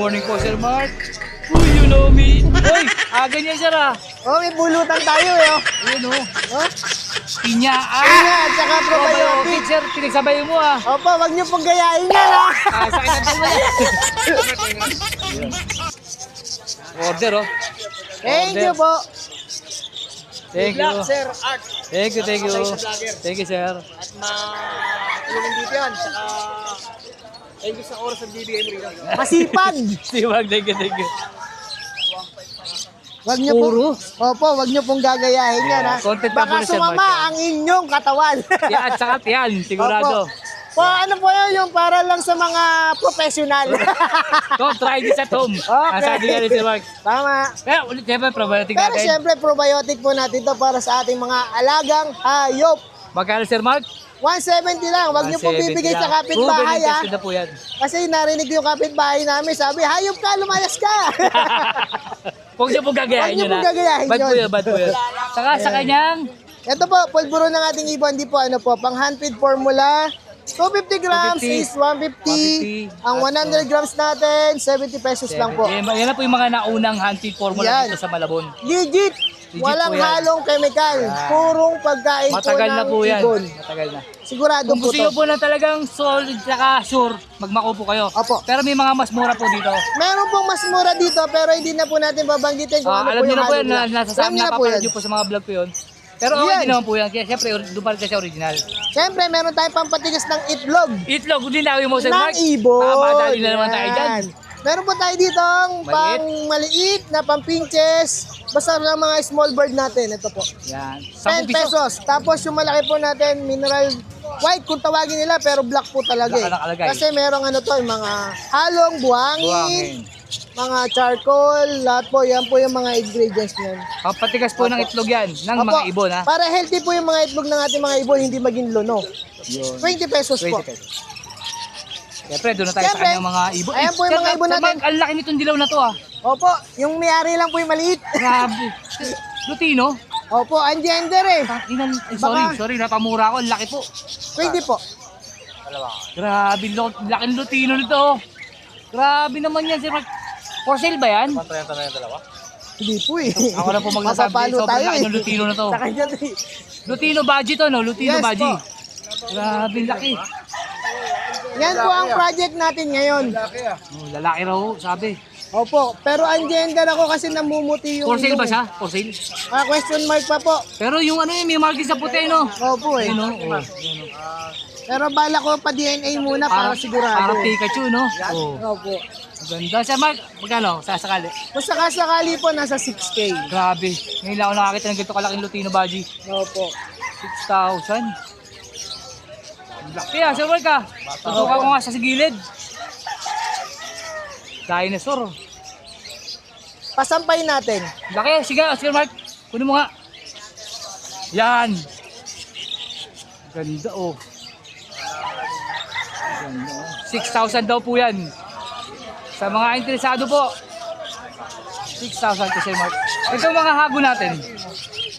morning po, Sir Mark. Uy, you know me. Uy, ganyan, sir, ah. Oh, may pulutan tayo eh. Oh. Ayun, oh. Oh? Pinya, Pinya at saka probiotic. Sir, pinagsabay mo, ah. Opo, wag niyo pong gayahin yan ha. Sakit ang tama yan. Order, oh. Thank you po. Thank you. Sir Art. Thank you, thank you. Thank you, sir. At tulungan dito yan. Saka thank you sa oras ng bibigay mo rito. Masipag. Siwag, thank you, thank you. Wag niyo po. Opo, wag niyo pong gagayahin yan ha. Content na po Baka ni Sir sumama Mark. ang inyong katawan. Yan, at saka yan, sigurado. Opo. Po, ano po yun, yung para lang sa mga professional. Tom, try this at home. Okay. Ang sabi nga ni Sir Mark. Tama. Kaya ulit, siyempre, probiotic Pero natin. siyempre, probiotic po natin to para sa ating mga alagang hayop. Magkano, Sir Mark? 170 lang. Wag niyo pong 170 bibigay sa lang. kapitbahay Proven and ha. tested na po yan. Kasi narinig yung kapitbahay namin, sabi, hayop ka, lumayas ka. Huwag niyo po gagayahin Huwag niyo yun, po ha? gagayahin Bad po yun. yun, bad po yun. Saka sa kanyang Ito po, pulburo ng ating ibon, di po ano po, pang hand feed formula. 250 grams 250. is 150. Ang 100 grams natin, 70 pesos lang po. Yan na po yung mga naunang hunting formula Yan. dito sa Malabon. Legit! Legit Walang po yan. halong chemical. Purong pagkain Matagal po na ng po yan. ibon. Matagal na. Sigurado Kung po gusto nyo to. po na talagang solid saka sure, magmako po kayo. Opo. Pero may mga mas mura po dito. Meron pong mas mura dito pero hindi na po natin babanggitin kung ano Alam po niyo yung na po halo yan, nila. nasa Alam niyo na po napapanood yan. niyo po sa mga vlog ko yun. Pero okay Yan. din naman po yan. Kaya syempre, doon pa rin kasi original. Siyempre, meron tayong pampatigas ng itlog. Itlog, hindi na mo sa Ng Mark. ibon. Mamadali na naman tayo dyan. Yan. Meron po tayo dito ang pang maliit na pang pinches. Basta lang mga small bird natin. Ito po. Yan. 10 pesos. Tapos yung malaki po natin, mineral white kung tawagin nila, pero black po talaga Black eh. ang nakalagay. Kasi merong ano to, yung mga halong buhangin, Buhangin. mga charcoal, lahat po. Yan po yung mga ingredients niyan. Papatigas po ng itlog yan, ng Opo, mga ibon, ha? para healthy po yung mga itlog ng ating mga ibon, hindi maging luno. Yun. 20 pesos 20 po. pesos. Siyempre, doon na tayo Siyempre, sa kanyang mga ibon. ayan po yung mga ibon natin. Ang laki nitong dilaw na to, ah. Opo, yung may-ari lang po yung maliit. Grabe. Lutino? Opo, ang gender eh. Sorry, napamura ako. Ang laki po. 20 po. Grabe, laking lutino nito. Oh. Grabe naman yan, sir. For sale ba yan? Hindi po eh. Ako na po magsasabi. Mapapalo Sobrang tayo laki eh. ng lutino na to. Sa kanya to eh. Lutino Baji to, no? Lutino Yes Baji. po. Grabe, laki. Yan po ang project natin ngayon. Oh, lalaki raw, sabi. Opo, pero ang gender ako kasi namumuti yung... For sale ba ilong. siya? For sale? Question mark pa po. Pero yung ano yun, may marking sa puti, no? Opo eh. Ayun, no? Oh. Pero bala ko pa DNA muna para sigurado. Parang Pikachu, no? Oh. Opo. Ganda. Sir Mark, magkano? Sasakali. Kung sakasakali po, nasa 6K. Grabe. Ngayon lang ako nakakita ng ganito kalaking Lutino Baji. Opo. 6,000. Laki ah, Sir Mark ah. Tutukan ko nga sa gilid. Dinosaur. Pasampay natin. Laki. Sige, Sir Mark. Kunin mo nga. Yan. Ganda oh. Ganda oh. 6,000 daw po yan. Sa mga interesado po. 6,000 to Sir Mark. Ito mga hago natin.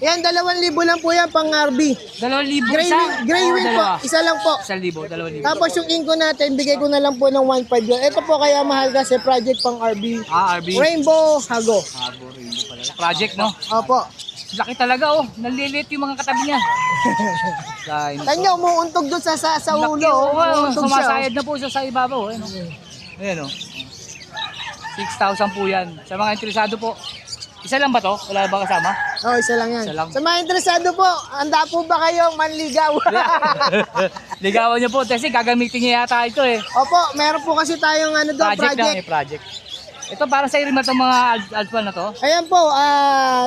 Yan, 2,000 lang po yan pang RB. 2,000 Gray, isa. gray wing po. Dalawa. Isa lang po. 1,000, 2,000. Tapos yung inko natin, bigay ko na lang po ng 1.5 yun. Ito po kaya mahal kasi project pang RB. RB. Rainbow Hago. Hago rin po pala. Project, no? Opo. Laki talaga, oh. Nalilit yung mga katabi niya. Dahil. Kanya umuuntog doon sa ulo. Laki, oh. Umuuntog siya. Sumasayad na po siya sa ibabaw. Ayan, oh. Ayan, oh. 6,000 po yan. Sa mga interesado po. Isa lang ba to? Wala ba kasama? Oh, isa lang yan. Isa lang. Sa mga interesado po, handa po ba kayong manligaw? Ligawan niyo po kasi gagamitin niya yata ito eh. Opo, meron po kasi tayong ano doon, Project lang eh, project. project. Ito para sa rin itong mga alpha na to. Ayan po,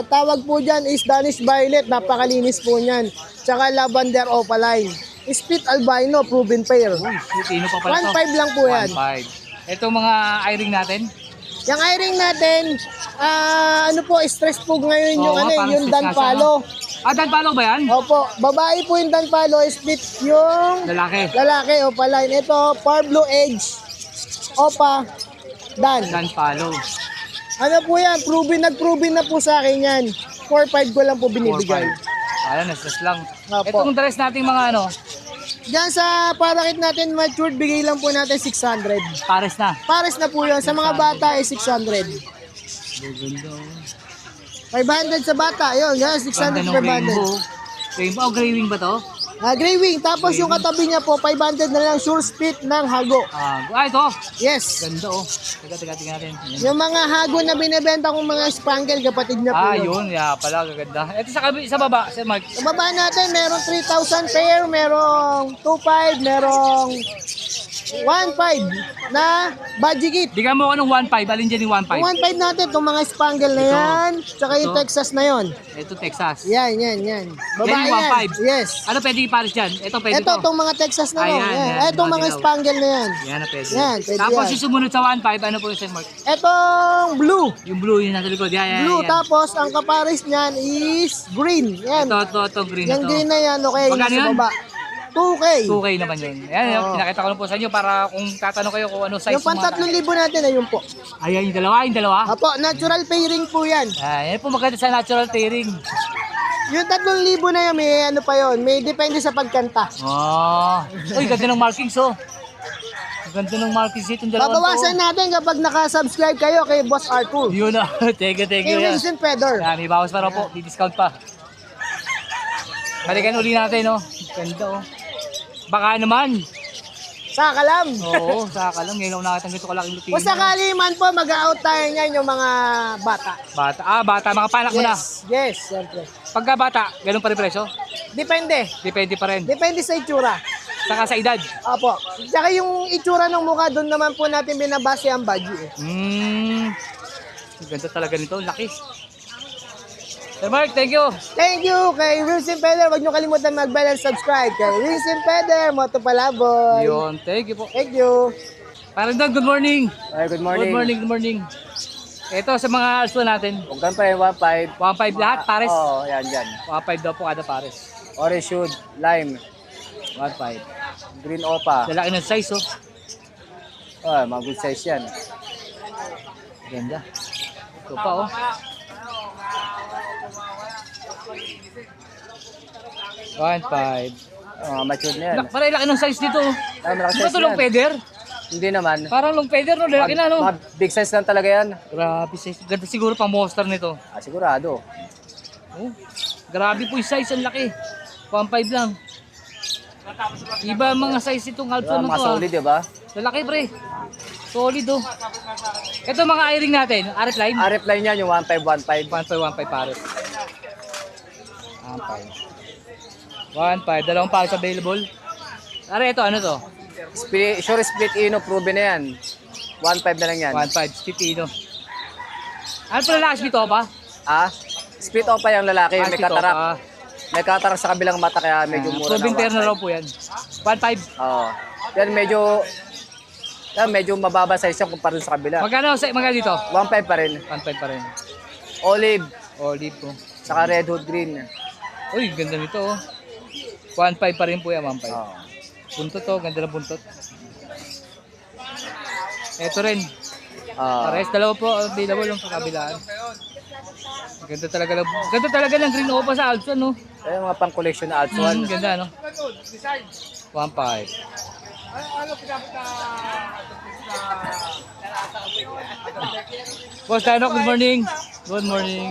tawag po dyan is Danish Violet. Napakalinis po niyan. Tsaka Lavender Opaline. Split Albino, proven pair. Uy, Lutino pa pala to. 1.5 lang po yan. 1.5. Ito mga eye-ring natin. Yung eye-ring natin, ano po, stress po ngayon yung, Oo, parang yung stress nga siya, Danpalo. Danpalo ba yan? Opo, babae po yung Danpalo, split yung Lalaki. lalaki, Opaline. Ito, Par Blue Edge, Opa, Dan. Danpalo. Ano po yan, nag-proven na po sa akin yan. 4.5 ko lang po binibigay. 4.5. Ayan, stress lang. Opo. Itong dress nating mga ano, Diyan sa parakit natin matured, bigay lang po natin 600. Pares na. Pares na po yun. Sa mga bata ay 600. Ganda. 500 sa bata. Yun, yan, 600 per bundle. Rainbow. Rainbow, gray wing ba to? Gray wing. Tapos yung katabi niya po, 500 na lang sure spit ng hago. Ito. Yes. Ganda oh. Teka, tingnan natin. Yung mga hago na binibenta kong mga spangle, kapatid niya po yun. Yun. Yeah, pala, gaganda. Ito sa baba, Sir Mark. Sa baba natin, merong 3,000 pair, merong 2,500, merong 1,500 na budgie kit. Bigyan mo ako ng 1.5. Alin dyan yung 1.5? 1,500 natin, itong mga spangle na yan, tsaka yung Ito. Texas na yon. Ito, Texas. Yan. Babae Yan yung 1.5. Yes. Ano pwede ipares dyan? Ito, pwede Ito, to. itong mga Texas na Ayan, no. yan, Itong mga mga dilaw. spangle na yan. Yan na pwede. Yan, pwede Tapos yan. yung sumunod sa 1.5, ano po yung Sir Mark? Itong blue. Yung blue yung nasa likod. Yan. Blue, tapos ang kapares niyan is green. Yan. Ito, green Yung ito. green na yan, okay, yung Magkano sa yun? baba. 2K. 2K naman yun. Yan, Oo. pinakita ko lang po sa inyo para kung tatanong kayo kung ano size Yung pan 3,000 natin, ayun po. Ayan, yung dalawa. Apo, natural pairing po yan. Yan po maganda sa natural tearing. Yung 3,000 na yan, may ano pa yon, may depende sa pagkanta. Uy, ganda ng markings oh. Ganda ng markings itong dalawa. Babawasan natin kapag nakasubscribe kayo kay Boss Arthur. Yun na. Thank you. Kay Yan. Vincent Feder. Yan, may bawas pa raw po. Di-discount pa. Balikan uli natin oh. Ganda oh. Baka naman. Sa kalam. Oo, saka lang. Ngayon ako nakita ng ganito kalaking lupino. Kung sakali man po, mag-out tayo niyan yung mga bata. Bata. Mga panak mo na. Yes, siyempre. Pagka bata, ganun pa rin presyo? Depende. Depende pa rin. Depende sa itsura. Saka sa edad. Opo. Tsaka yung itsura ng mukha, doon naman po natin binabase ang budget. Ganda talaga nito. Laki. Sir Mark, thank you. Thank you kay Vincent Feder. Huwag nyo kalimutan mag-bell and subscribe kay Vincent Feder, Moto Palaboy. Yun, thank you po. Thank you. Parang doon, good morning. Ay, good morning. Good morning. Ito sa mga also natin. Huwag pa yung 1.5. 1.5 lahat, pares. Oo, yan dyan. 1.5 daw po kada pares. Orange shoot, lime, 1.5. green opa. Lalaki ng size oh. Mga good size yan. Ganda. Ito pa oh. 1.5. Matured na yan. Parang laki ng size dito oh. Ay, malaki Di ba size ito long yan. feather? Hindi naman. Parang long feather no, lalaki na no. Mga big size lang talaga yan. Grabe size. Ganda siguro pang monster nito. Sigurado. Oh. Grabe po yung size, ang laki. 1.5 lang. Iba ang mga size itong alpha na Mga to solid, di ba? Lalaki pre. Solid oh. Ito mga airing natin, aret line. RF line yan, yung 1.5, 1.5. 1.5 pares. 1.5. Dalawang pares available. Are ito, ano to? Sure split ino, proven na yan. 1.5 na lang yan. 1.5, Spitino. Ano pala lakas dito pa? Split opa yung lalaki, may katarak. May katarak sa kabilang mata kaya medyo mura Proven pair na raw po yan. 1.5. Oo. Yan medyo mababa size yan kumpara sa kabila. Magkano dito? 1.5 pa rin. 1.5 pa rin. Olive, Olive po. saka red hood green. Uy, ganda nito oh. 1.5 pa rin po yan, 1.5. Oo. Buntot to, ganda ng buntot. Ito rin. Ah. Pares, dalawa po available yung kabilaan. Ganda talaga ng green opa sa Alpha, no? Yung mga pang-collection na Alpha 1. Ganda, no? 1.5. Boss Dano, good morning. Good morning.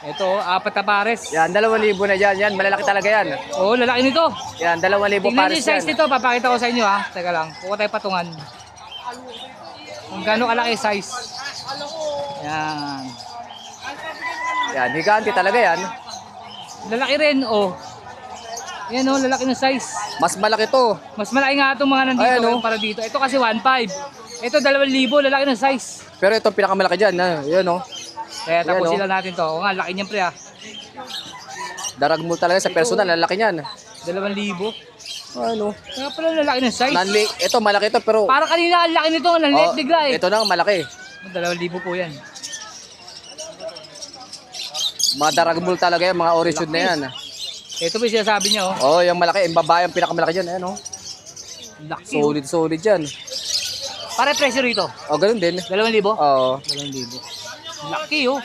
Ito, 4 na pares. Yan, 2,000 na dyan. Yan, malalaki talaga yan. Oo, lalaki nito. Yan, 2,000 Tingnan niyo pares yung size yan. nito, papakita ko sa inyo ha. Teka lang, kuha tayo patungan. Kung gaano kalaki size. Yan. Yan, higanti talaga yan. Lalaki rin, oh. Yan oh, lalaki ng size. Mas malaki to. Mas malaki nga itong mga nandito Ayan, oh. para dito. Ito kasi 1.5. Ito 2,000, lalaki ng size. Pero ito pinakamalaki dyan. Yan, oh. Kaya tapos Ayan, oh. sila natin to. O nga, laki niyan pre ha. Daragmul talaga sa personal. Lalaki niyan. 2,000. Ano? Kaya pala lalaki ng size. Ito, malaki to pero... Para kanina ang laki nito, nalit bigla eh. Ito na, malaki. 2,000 po yan. Mga daragmul talaga yan. Mga origin na yan. Ito po yung sinasabi niya oh. Oh, yung malaki. Yung babae, yung pinakamalaki dyan. Ayan, oh. Laki oh. Solid yan. Pare presyo rito. Oh, ganun din. 2,000? Oo. 2,000. Laki oh.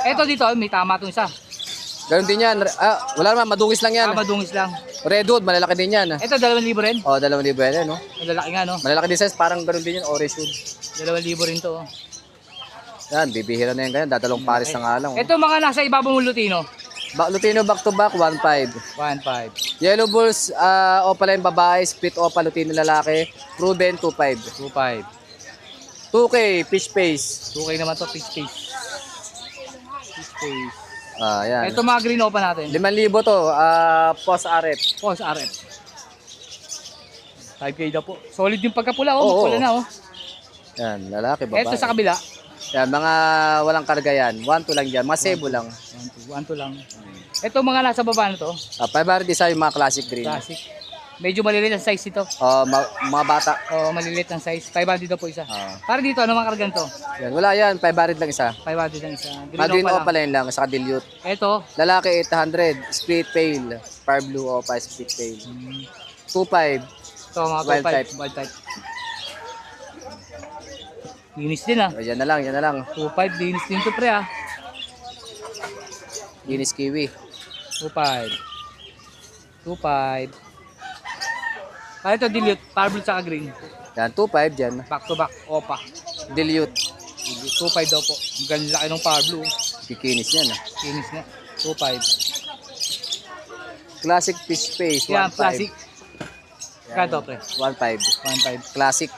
Ito dito, may tama itong isa. Ganun din yan. Wala naman, madungis lang yan. Madungis lang. Redwood, malalaki din yan. Ito, 2,000 rin. O, 2,000 yan, no? Ang lalaki nga, no? Malalaki din size, parang ganun din yun, orange wood. 2,000 rin to. Oh. Yan, bibihira na yan ganyan, dadalong pares na nga lang. Oh. Ito mga nasa ibabaw mong Lutino. Lutino back to back, 1.5. 1,500. Yellow Bulls, Opaline babae, split Opa, Lutino lalaki, proven 2.5. 2,500. 2K, fish face. 2K naman to, fish face. Fish face. Yan. Ito mga green opa natin. 5,000 to, post RF. Pause RF. 5K daw po. Solid yung pagkapula, oh. Oo. Magpula na, oh. Yan, lalaki, babae. Ito sa kabila. Yan, mga walang karga yan. 1-2 lang dyan, mga sebo lang. 1,200 lang. Ito mga nasa baba na to. 500 isa yung mga classic green. Classic. Medyo maliliit ang size ito. Mga bata. Oh, maliliit ang size. 500 daw po isa. Ah. Para dito, ano mga kargan to? Yan, wala yan, 500 lang isa. 500 lang isa. Green Opa Opa line lang, saka dilute. Ito, Lalaki 800, split pale, far blue Opa, split pale. 2.5, ito mga Wild 2,500. type. Wild type. Linis din ah. yan na lang, yan na lang. 2,500, linis din to pre ah. Linis kiwi. 2,500. 2,500. Ah, ito dilute, parbul tsaka green. Yan, 2.5 dyan. Back to back, opa. Dilute. 2,500 daw po. Ang ganda laki ng parblu. Kikinis yan. Linis nga. 2,500. Classic fish face, 1.5. Yan, classic. Kado pre. 1.5. 1,500. Classic.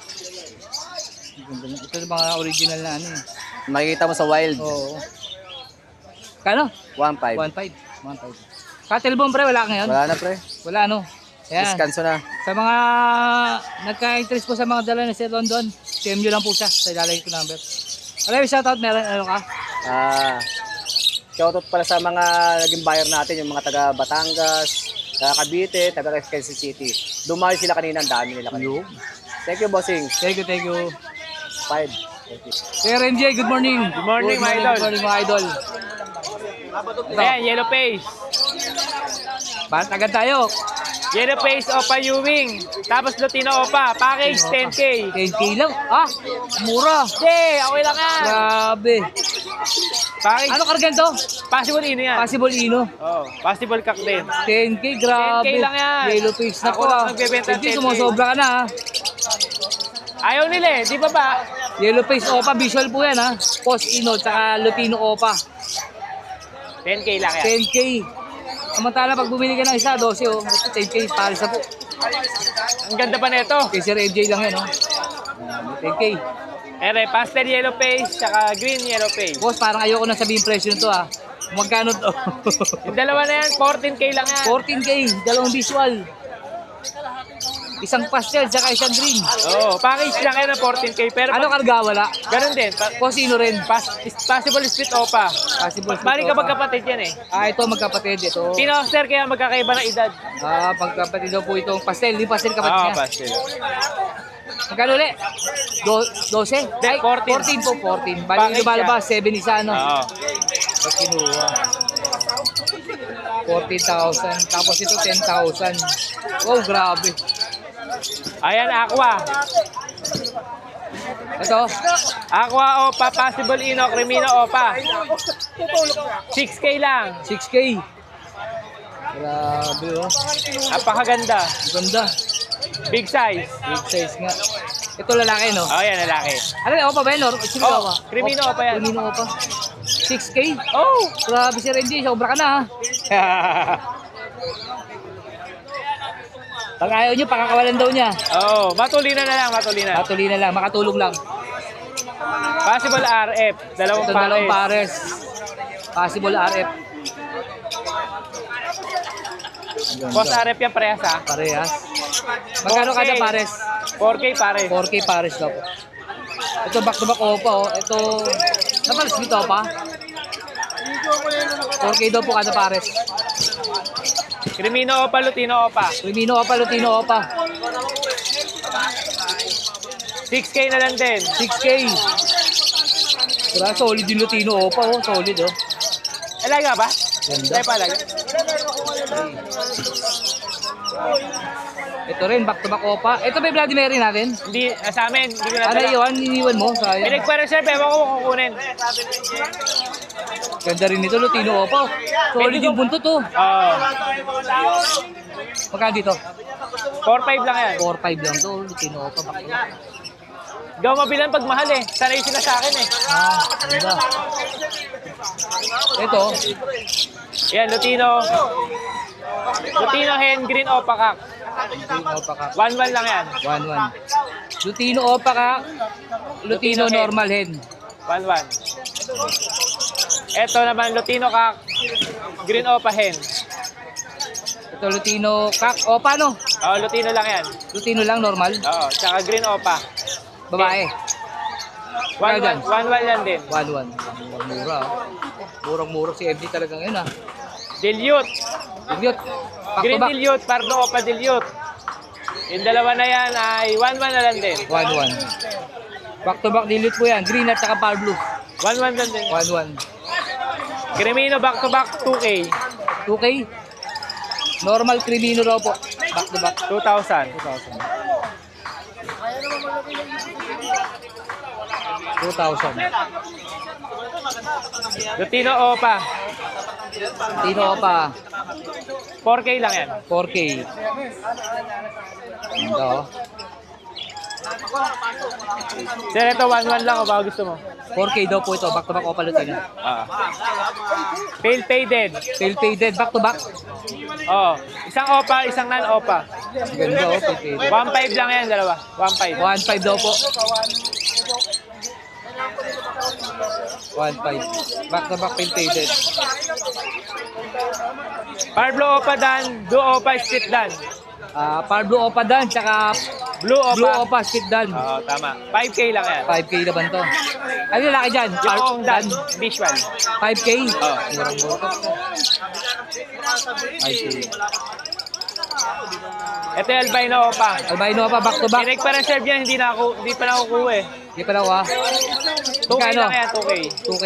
Ito yung mga original na ano eh. Makikita mo sa wild. Oo. Kano? 1.5. 1,500. 1,500. Cuttlebone pre, wala ka ngayon? Wala na pre. Wala ano. Ayan. Descanso na. Sa mga nagka-interest po sa mga dala na sa London, PM nyo lang po siya sa ilalagay ko number. Alay, shoutout, meron ano ka? Shoutout pala sa mga naging buyer natin, yung mga taga Batangas, taga Cavite, taga Quezon City. Dumayo sila kanina, ang dami nila kanina. Thank you, bossing. Thank you, thank you. 5. Thank you. Sir MJ, good morning. Good morning, my idol. Good morning, mga idol. Ayan, yellow face. Ba't agad tayo? Yellow face, Opa Ewing. Tapos Lutino Opa. Package 10K. 10K lang. Ah, mura. Okay, okay lang yan. Grabe. Package, Ano kargan to? possible ino yan. Possible Ino. Oh, possible kak din. 10K, grabe. 10K lang yan. Yellow face na Ako ko lang ah. nagbebenta ng Hindi, 10K. sumusobra ka na ah. Ayaw nila eh, di ba ba? Yellow face Opa, visual po yan ah. Post Ino, tsaka Lutino Opa. 10K lang yan. 10K. Samantala pag bumili ka ng isa, 12 oh. Ito 10K, pares na po. Ang ganda pa nito. Kay Sir MJ lang yan oh. 10K. Ere, pastel yellow face, saka green yellow face. Boss, parang ayoko na sabihin presyo nito ah. Magkano to? Yung dalawa na yan, 14K lang yan. 14K, dalawang visual. Isang pastel, tsaka isang green. Oh, package lang yan ng 14K. Pero Ano karga? Wala. ganun din. Posino rin. Possible split Opa. Possible. Bali ka magkapatid yan eh. Ah, ito magkapatid. Ito. Pinoster kaya magkakaiba ng edad. Ah, magkapatid daw po itong pastel. Di pastel kapatid Oo, niya. pastel. Magkano ulit? 12? Ay, 14. 14 po, 14. Bali Package yung lumalabas, 7 isa, no? Oo. Pag kinuha. 14,000. Tapos ito, 10,000. Oh, grabe. Ayan, Aqua. Ito, Aqua Opa, possible Ino, Crimino Opa. 6K lang. 6K. Grabe, oh. Napakaganda. Ganda. Big size. Big size nga. Ito lalaki, no? Oh, yan, lalaki. Ano yung opa ba yun? Sino Oh, opa? Crimino opa yan. Crimino opa. 6K? Oh! Grabe si Renji, sobra ka na ha. Pag ayaw nyo, pakakawalan daw niya. Oh, matulinan na lang, matulinan. Patuloy na lang, makatulong lang. Possible RF, dalawang Ito dalawang pares. pares. Possible RF. Boss RF yan, parehas ha. Parehas. Magkano 4K. kada pares? 4K pares. 4K pares daw po. Ito back to back opa oh. Ito, napalis dito opa? 4K daw po kada pares. Crimino Opa, Lutino Opa. Crimino opa, Lutino opa. 6K na lang din. 6K. Grabe, solid yung Lutino opa oh. Solid oh. Alaga ba? Ganda. Ay, palaga. Ito rin, back to back opa. Ito ba yung Bloody Mary natin? Hindi, sa amin, hindi ko na Ano yun? Iniwan mo? Sayang. Pinag-reserve, ewan ko kung kukunin. Ganda rin ito, Lutino opa. Solid yung buntot oh. Oo. Magkano dito? 4-5 lang yan. 4-5 lang to. Lutino Opa, back to back. Gaw mabilan pag mahal eh. Sanay sila sa akin eh. Ganda. Ito, Yan, Lutino. Lutino hen, green Opa kak. Lutino Opa ka. 1-1 lang yan. 1-1. Lutino Opa ka. Lutino Lutino hen. normal hen. 1-1. Ito naman, Lutino kak. Green Opa hen. Ito Lutino kak. Opa no? Oh, Lutino lang yan. Lutino lang normal. Oo, tsaka green Opa. Babae. 1-1 yan din. 1-1. Mura. Murang-mura si MD talagang yun ah. Dilute. Dilute. Back to Green back. dilute, Pardo Opa dilute. Yung dalawa na yan ay 1-1 na lang din. 1-1. Back to back dilute po yan. Green at saka power blue. 1-1 lang din. 1-1. Crimino back to back 2K. 2K. Normal Crimino raw po. Back to back. 2,000. 2,000. Lutino Opa. Lutino Opa. 4K lang yan. 4K. Ito. Sir, ito 1-1 lang o baka gusto mo? 4K daw po ito. Back to back Opa Lutino. Ah. Pale faded. Pale faded. Back to back. Oh, isang Opa, isang non-Opa. Ganda oh. Pale faded. 1.5 lang yan, dalawa. 1.5. 1.5 daw po. 1.5. Back to back pale faded. Parblo Opa dan, Duo Opa split dan. Power blue Opa dan. Tsaka Blue Opa. blue Opa split dan. Oo, tama. 5K lang yan. 5K naman to. Ano yung laki dyan? Yung dan, visual. 5K? Oo. Murang-mura. 5K. Ito yung albino Opa. Albino Opa, back to back. Direct pa reserve yan, hindi pa nakukuha eh. Hindi pa daw ah. 2K Magkano? lang yan, 2K. 2K.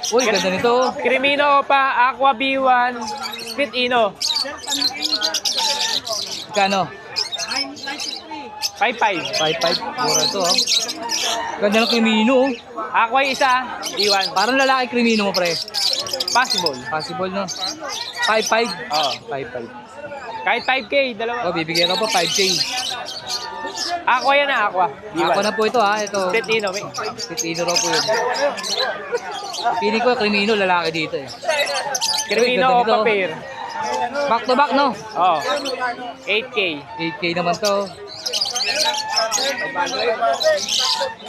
Uy, ganda nito. Crimino Opa, Aqua B1, Spit Ino. Magkano? 5.5. 5.5. Mura ito oh. Ganda ng Crimino oh. Aqua yung isa, B1. Parang lalaki Crimino mo pre. Possible. Possible no? 5.5. Oo. 5.5. Kahit 5K, dalawa. Oh, bibigyan ko po 5K. Aqua yan na, Aqua. B1. Ako na po ito ha. Ito. Spit Ino. Crimino raw po yun. Pili ko Crimino lalaki dito eh. Crimino Uy, ganda Opa nito. pair. Back to back no? Oo. 8K. 8K naman to.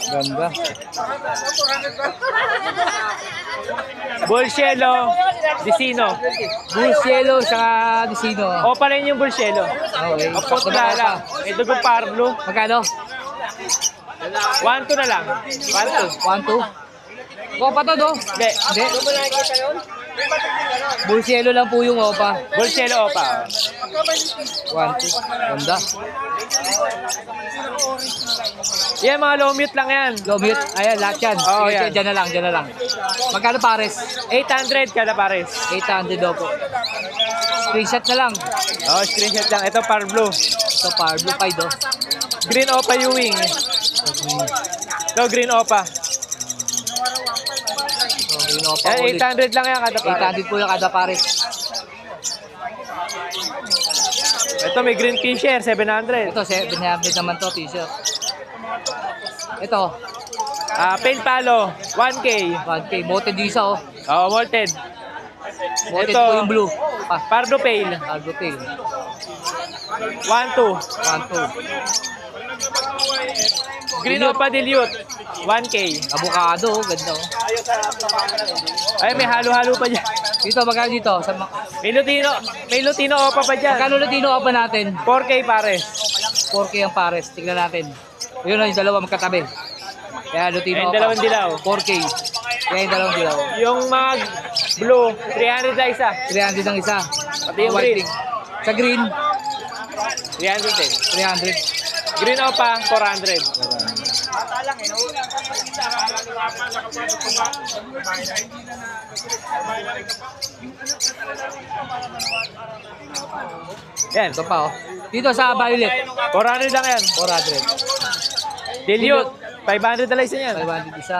Ganda. Bullshelo, Dicino. Bullcielo saka Dicino. Opa rin yung Bullshelo. Okay. Back Opot to back lala. Opa. Ito kung Parblo. Magkano? 1-2 na lang. 1-2. 1, 2. Opa to do? Hindi. Hindi. Bullcielo lang po yung Opa. Bullshelo Opa. 1, 2. Ganda. Yan, mga low mute lang yan. Low mute. Ayan, lahat yan. Oo, Sige, yan. Dyan na lang, dyan na lang. Magkano pares? 800 kada pares. 800 daw po. Screenshot na lang. Oh, screenshot lang. Ito Parblo. Ito, Power Blue 5 do. Green Opa Ewing. Ito Green Opa. So, green Opa Yan, ulit. 800 lang yan kada pares. 800 po yung kada pares. Ito may green t-shirt, 700. Ito, 700 naman to, t-shirt. Ito, Pale Palo, 1K. 1K. Moted yung isa, oh. Oh, malted. Moted Ito. po yung blue. Pardo Pale, Cargo tail. 1-2. 1, 2. Green Opa Dilute, 1K. Avocado, oh. Ganda, oh. Ay, may halo-halo pa dyan. Dito, magkano dito? Sa May Lutino Opa pa dyan. magkano Latino Opa natin? 4K pares. 4K ang pares. Tignan natin. Yun na, yung dalawa magkatabi. Kaya Latino Ayun, Opa. dalawang dilaw. 4K. Kaya yung dalawang dilaw. Yung mga blue, 300 na isa. 300 ang isa. Pati yung White green. pink. Sa green, 300 din. 300. Green Opa, 400. Yan. Ito pa, oh. Dito sa Violet, 400 lang yan. 400. Dilute, 500 na lang isa yan. 500 isa.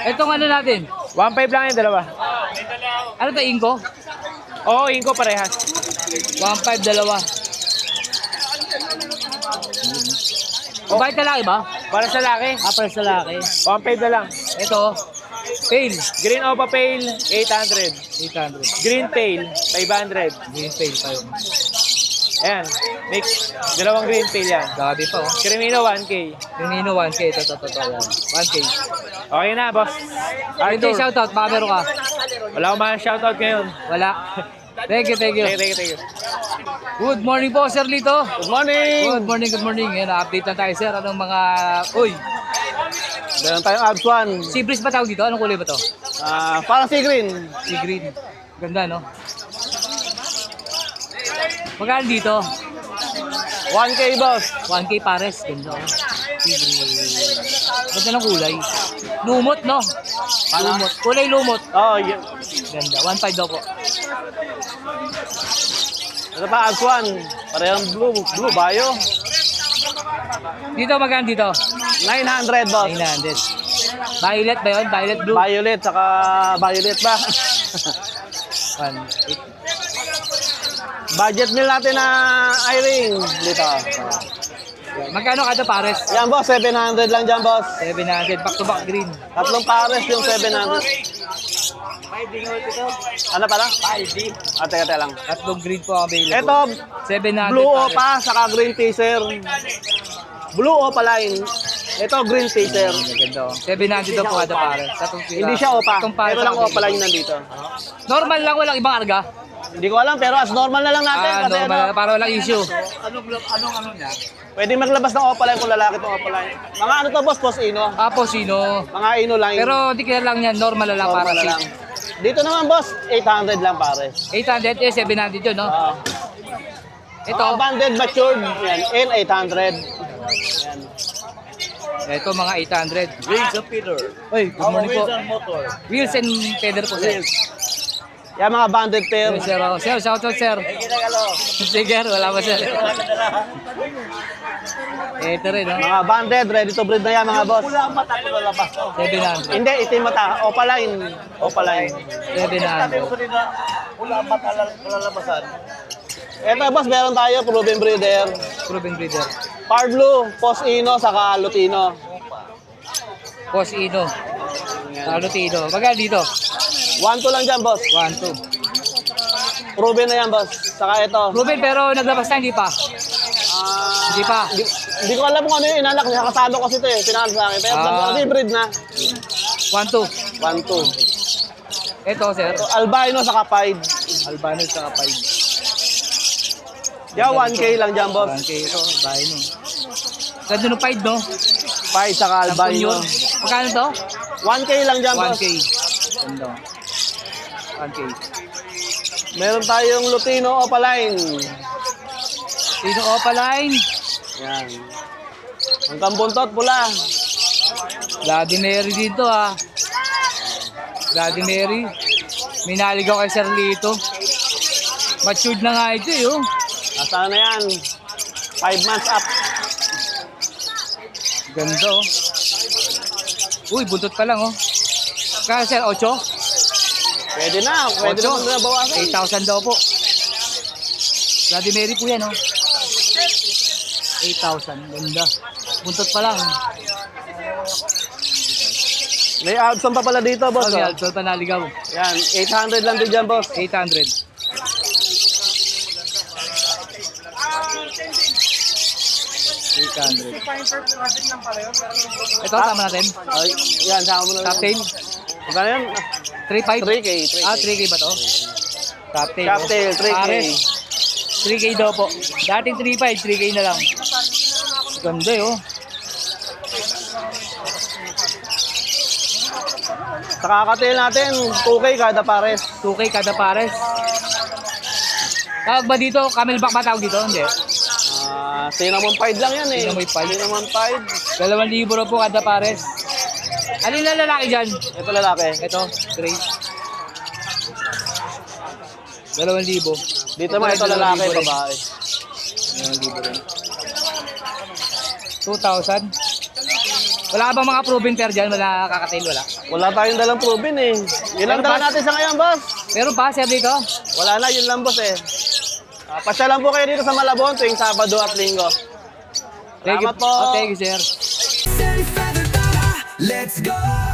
Itong ano natin? 1.5 lang yan, dalawa. Ano to, Inko? Oo, inko parehas. 1.5 dalawa. Bakit lalaki ba? Para sa laki, Para sa lalaki. 1.5 na lang. Ito, pale. Green Opa Pale, 800. 800. Green Pale, 500. Green pale pa yun. Ayan, mix. Dalawang green pale yan. Gabi pa, oh. Crimino, 1K. Pinino 1K. Ito. Yan. 1K. Okay na, boss. Hindi, Arthur, shoutout. Baka meron ka. wala akong mga shoutout ngayon. Wala. Thank you. Thank you. Good morning po, Sir Lito. Good morning! Good morning. Yan, update lang tayo, sir. Anong mga... Uy, Meron tayong Abs 1. sea breeze ba tawag dito? Anong kulay ba to? Parang sea green. Sea green. Ganda, no? Magkano dito? 1K boss. 1K pares. Ganda, oh. Sea green. Ganda ng kulay. Lumot, no? Lumot. Kulay lumot. Oh, Ganda. 1.5 daw po. ito pa Abs 1. Parehong blue bayo. Dito, magkano dito? 900 boss. 900. Violet ba yun? Violet blue? Violet, saka violet ba? 1.8. Budget meal natin na i-ring dito. Magkano kada pares? Yan boss, 700 lang dyan boss. 700. Back to back green. Tatlong pares yung 700. Ano pala? 5D. Teka lang. Tatlong green po ang available. Ito, 700 blue pares. opa, saka green teaser. Blue opa line. Ito, green teaser. Maganda, oh. 700 daw po kada pares. Hindi siya opa. Tatlong pares Pero lang ang opa line available. nandito. Normal lang, walang ibang arga. Hindi ko alam, pero as normal na lang natin. Kasi Normal, ano, para walang issue. pwede maglabas ng opa line kung lalaki itong opa line. Mga ano to boss, post ino. Apo, sino? Mga ino line. Pero di kaya lang yan, normal na lang normal para na lang. safe. Dito naman boss, 800 lang pares. 800, 700 yun, no? Ito, Ito, banded matured. Yan, N800. Yan. ito mga 800. Wheels of Peter. Uy, good morning po. motor. Wheels and feather po, sir. Yan mga banded pair. Yes, sir, oh. Sir, shout out, sir. Sige, wala ba, sir? Ito rin, no? Mga banded, ready to breed na yan mga boss. 700. Hindi, itim mata. Opaline. Opaline. 700. Ito boss, meron tayo, proven breeder. Proven breeder. Par blue, post ino, saka lutino. Boss Ino. Salutino. Magkano dito? 1-2 lang dyan boss. 1, 2. Proven na yan boss. Saka ito. Proven pero naglabas na, hindi pa. Hindi pa. Hindi ko alam kung ano yung inanak niya. Kasado kasi ito eh. Pinakal sa akin. Pero breed na. 1, 2. 1-2. Ito, sir. Albino saka pied. Albano sa 5. Yeah, 1K lang dyan boss. 1K ito, albino. Ganda ng pied, no? Pied saka albino. Yun. Magkano to? 1K lang dyan boss. 1K. Ganda. 1K. Meron tayong lutino opaline. Sino Opaline? Yan. Hanggang buntot pula. Bloody Mary dito, ha. Bloody Mary. Minaligaw kay Sir Lito. Matured na nga ito, eh, oh. Asana na yan. 5 months up. Ganda, oh. Uy, buntot pa lang, oh. Kaya, sir, 8? Pwede na. Pwede naman na bawasan. 8,000 daw po. Bloody Mary po yan, oh. 8,000. Ganda. Buntot pa lang. May Alpson pa pala dito, boss. Okay, Oh. Alpson pa naligaw. Yan. 800 lang din dyan, boss. 800. Ito, tama natin. Ay, yan, sama mo na. Cocktail. Magkano yan? 3.5? 3K. Ah, 3K ba to? Cocktail. Cocktail, 3K. Pares. 3K daw po. Dating 3.5, 3K na lang. Ganda, eh, oh. Sa kakatail natin, 2K kada pares. 2K kada pares. Tawag ba dito? Camelback ba tawag dito? Hindi. Cinnamon pied lang yan eh. Cinnamon pied. Cinnamon pied. 2,000 raw po kada pares. Alin na lalaki dyan? Ito lalaki. Ito, gray. 2,000. Dito mo, ito lalaki, babae. 2,000 rin. 2,000. Wala ka bang mga proven pair dyan? Wala kakatail, wala? Wala tayong dalang proven eh. Yun lang Pero dala pas- natin sa ngayon, boss. Meron pa, sir, dito? Wala na, yun lang boss eh. Pasyalan po kayo dito sa Malabon tuwing Sabado at Linggo. Thank you Salamat po. Thank you, sir. Let's go.